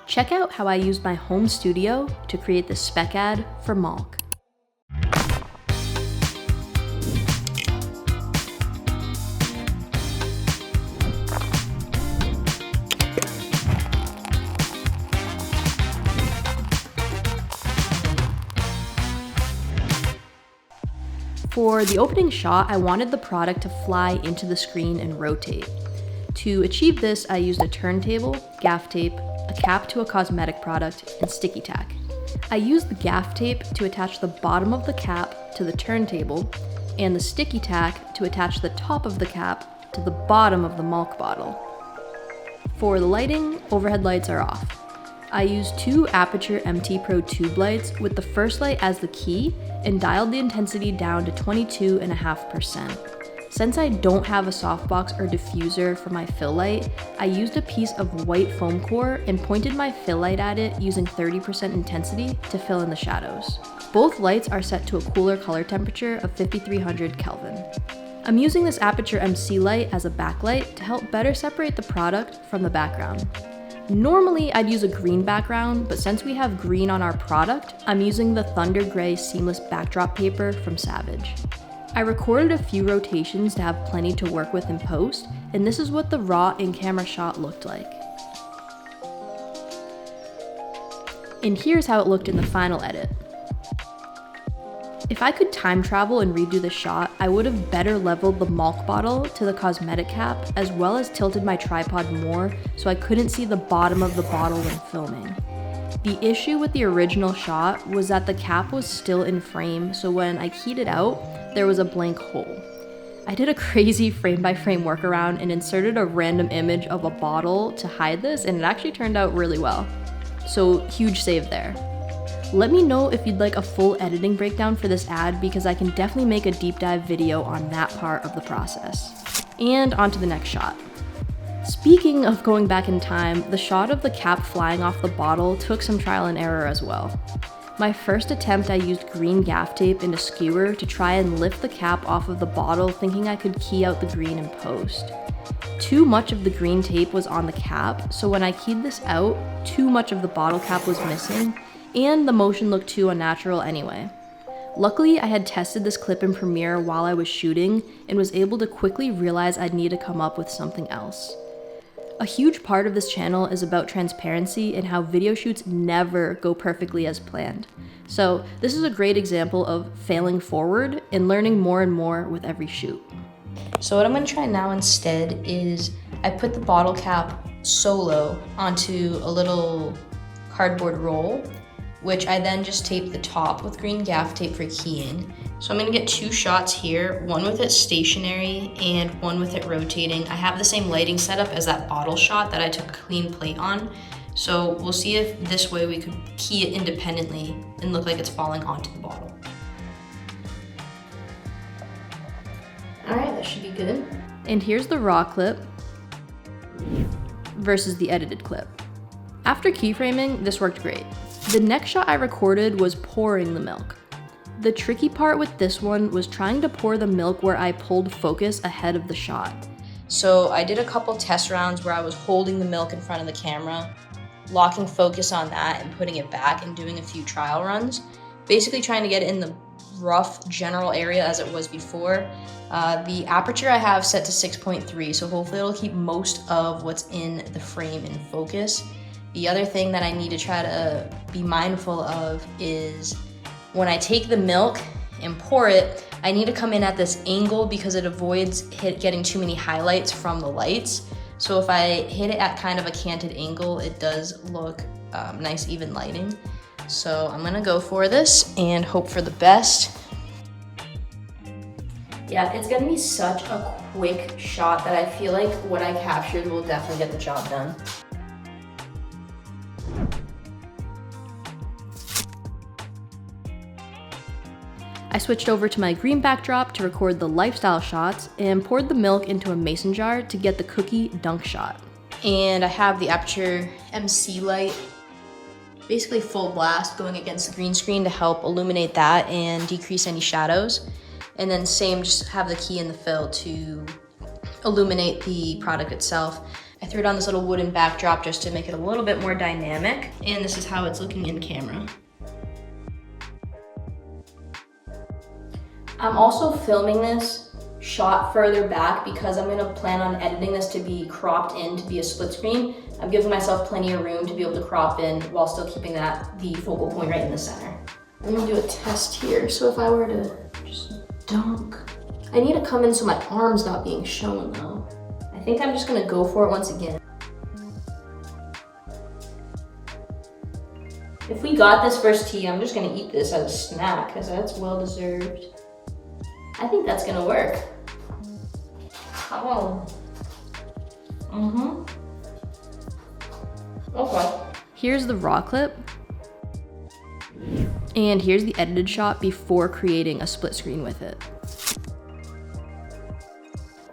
Check out how I used my home studio to create the spec ad for Malk. For the opening shot, I wanted the product to fly into the screen and rotate. To achieve this, I used a turntable, gaff tape, a cap to a cosmetic product, and sticky tack. I used the gaff tape to attach the bottom of the cap to the turntable, and the sticky tack to attach the top of the cap to the bottom of the Malk bottle. For the lighting, overhead lights are off. I used two Aperture MT Pro tube lights with the first light as the key and dialed the intensity down to 22.5%. Since I don't have a softbox or diffuser for my fill light, I used a piece of white foam core and pointed my fill light at it using 30% intensity to fill in the shadows. Both lights are set to a cooler color temperature of 5300 Kelvin. I'm using this Aperture MC light as a backlight to help better separate the product from the background. Normally, I'd use a green background, but since we have green on our product, I'm using the Thunder Gray seamless backdrop paper from Savage. I recorded a few rotations to have plenty to work with in post, and this is what the raw in-camera shot looked like. And here's how it looked in the final edit. If I could time travel and redo the shot, I would have better leveled the Malk bottle to the cosmetic cap, as well as tilted my tripod more so I couldn't see the bottom of the bottle when filming. The issue with the original shot was that the cap was still in frame, so when I keyed it out, there was a blank hole. I did a crazy frame-by-frame workaround and inserted a random image of a bottle to hide this, and it actually turned out really well. So huge save there. Let me know if you'd like a full editing breakdown for this ad, because I can definitely make a deep dive video on that part of the process. And on to the next shot. Speaking of going back in time, the shot of the cap flying off the bottle took some trial and error as well. My first attempt, I used green gaff tape and a skewer to try and lift the cap off of the bottle, thinking I could key out the green in post. Too much of the green tape was on the cap, so when I keyed this out, too much of the bottle cap was missing, and the motion looked too unnatural anyway. Luckily, I had tested this clip in Premiere while I was shooting and was able to quickly realize I'd need to come up with something else. A huge part of this channel is about transparency and how video shoots never go perfectly as planned. So this is a great example of failing forward and learning more and more with every shoot. So what I'm going to try now instead is I put the bottle cap solo onto a little cardboard roll, which I then just tape the top with green gaff tape for keying. So I'm gonna get two shots here, one with it stationary and one with it rotating. I have the same lighting setup as that bottle shot that I took a clean plate on. So we'll see if this way we could key it independently and look like it's falling onto the bottle. All right, that should be good. And here's the raw clip versus the edited clip. After keyframing, this worked great. The next shot I recorded was pouring the milk. The tricky part with this one was trying to pour the milk where I pulled focus ahead of the shot. So I did a couple test rounds where I was holding the milk in front of the camera, locking focus on that and putting it back and doing a few trial runs, basically trying to get it in the rough general area as it was before. The aperture I have set to 6.3, so hopefully it'll keep most of what's in the frame in focus. The other thing that I need to try to be mindful of is when I take the milk and pour it, I need to come in at this angle because it avoids getting too many highlights from the lights. So if I hit it at kind of a canted angle, it does look nice even lighting. So I'm gonna go for this and hope for the best. Yeah, it's gonna be such a quick shot that I feel like what I captured will definitely get the job done. I switched over to my green backdrop to record the lifestyle shots and poured the milk into a mason jar to get the cookie dunk shot. And I have the Aperture MC light, basically full blast, going against the green screen to help illuminate that and decrease any shadows. And then same, just have the key in the fill to illuminate the product itself. I threw down this little wooden backdrop just to make it a little bit more dynamic. And this is how it's looking in camera. I'm also filming this shot further back because I'm gonna plan on editing this to be cropped in to be a split screen. I'm giving myself plenty of room to be able to crop in while still keeping that the focal point right in the center. I'm gonna do a test here. So if I were to just dunk, I need to come in so my arm's not being shown though. I think I'm just gonna go for it once again. If we got this first tee, I'm just gonna eat this as a snack because that's well deserved. I think that's gonna work. Oh. Okay. Here's the raw clip. And here's the edited shot before creating a split screen with it.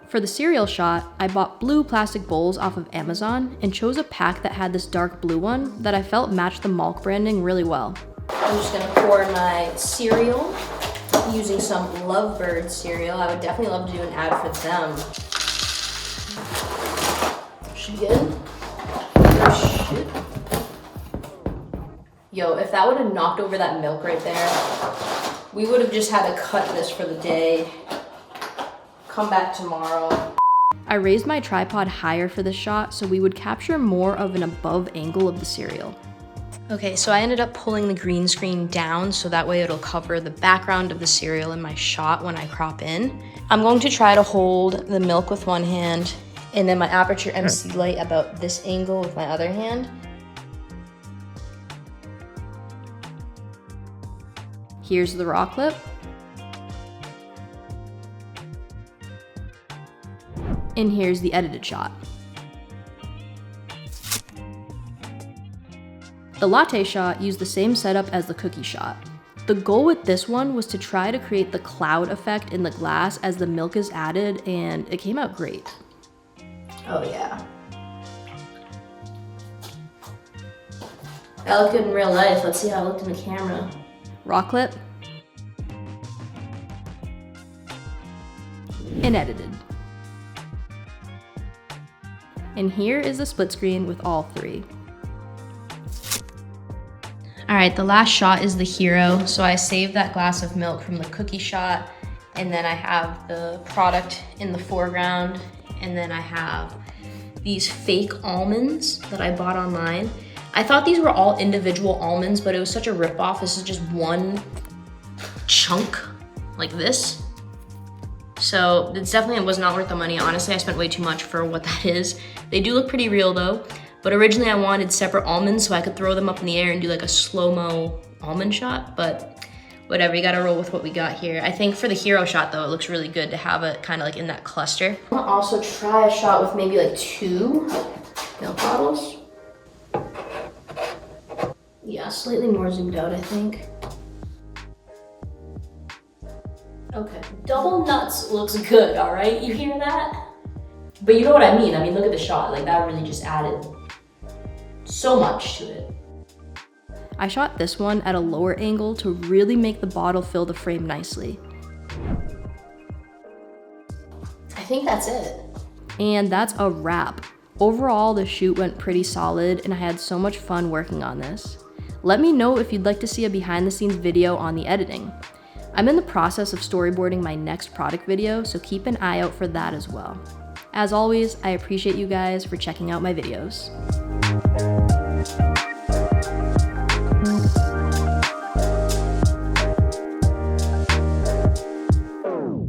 For the cereal shot, I bought blue plastic bowls off of Amazon and chose a pack that had this dark blue one that I felt matched the Malk branding really well. I'm just gonna pour my cereal using some Lovebird cereal. I would definitely love to do an ad for them. She good? Oh shit. Yo, if that would have knocked over that milk right there, we would have just had to cut this for the day. Come back tomorrow. I raised my tripod higher for this shot so we would capture more of an above angle of the cereal. Okay, so I ended up pulling the green screen down so that way it'll cover the background of the cereal in my shot when I crop in. I'm going to try to hold the milk with one hand and then my Aperture MC light about this angle with my other hand. Here's the raw clip. And here's the edited shot. The latte shot used the same setup as the cookie shot. The goal with this one was to try to create the cloud effect in the glass as the milk is added, and it came out great. Oh yeah. That looked good in real life. Let's see how it looked in the camera. Raw clip. And edited. And here is the split screen with all three. All right, the last shot is the hero. So I saved that glass of milk from the cookie shot, and then I have the product in the foreground, and then I have these fake almonds that I bought online. I thought these were all individual almonds, but it was such a ripoff. This is just one chunk like this. So it's definitely was not worth the money. Honestly, I spent way too much for what that is. They do look pretty real though, but originally I wanted separate almonds so I could throw them up in the air and do like a slow-mo almond shot, but whatever, you gotta roll with what we got here. I think for the hero shot though, it looks really good to have it kind of like in that cluster. I'll also try a shot with maybe like 2 milk bottles. Yeah, slightly more zoomed out, I think. Okay, double nuts looks good, all right? You hear that? But you know what I mean. I mean, look at the shot. Like that really just added so much to it. I shot this one at a lower angle to really make the bottle fill the frame nicely. I think that's it. And that's a wrap. Overall, the shoot went pretty solid and I had so much fun working on this. Let me know if you'd like to see a behind the scenes video on the editing. I'm in the process of storyboarding my next product video, so keep an eye out for that as well. As always, I appreciate you guys for checking out my videos.